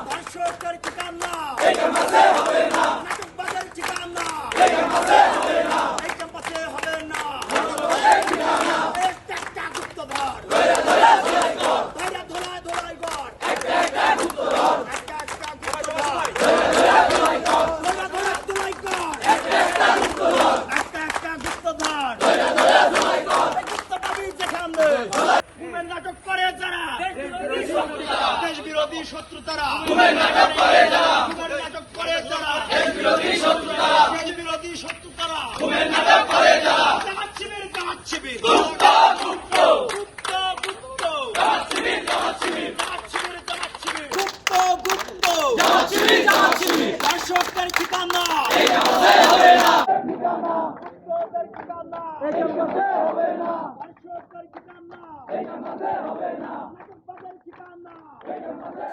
দর্শকের ঠিকানা এই ক্যাম্পাসে হবে না, নাটকবাজের ঠিকানা এই ক্যাম্পাসে হবে না, এই ক্যাম্পাসে হবে না। নাটকবাজের ঠিকানা, একটা একটা গুপ্তধর ধরে ধরে ধরে কর, ধৈর্য ধোলায় ধোলাই গড় একটা একটা গুপ্তধর, একটা একটা গুপ্তধর ধরে ধরে ধরে কর, ধৈর্য ধোলায় ধোলাই গড় একটা একটা গুপ্তধর, একটা একটা গুপ্তধর ধরে ধরে ধরে কর, এই গুপ্তবাদী যেখানে ঘুমের নাটক করে যারা দেশ বিরোধী শত্রু তারা ঘুমের নাটক করে যারা, ঘুমের নাটক করে যারা দেশ বিরোধী শত্রু তারা, দেশ বিরোধী শত্রু তারা ঘুমের নাটক করে যারা, জামাত শিবির জামাত শিবির গুপ্ত গুপ্ত, গুপ্ত গুপ্ত জামাত শিবির জামাত শিবির, জামাত শিবির জামাত শিবির গুপ্ত গুপ্ত জামাত শিবির জামাত শিবির, দর্শকদের ঠিকানা এই ক্যাম্পাসে হবে না, গুপ্তদের ঠিকানা এই ক্যাম্পাসে হবে না, দর্শকদের ঠিকানা এই ক্যাম্পাসে হবে না, নাটকবাজের ঠিকানা এই ক্যাম্পাসে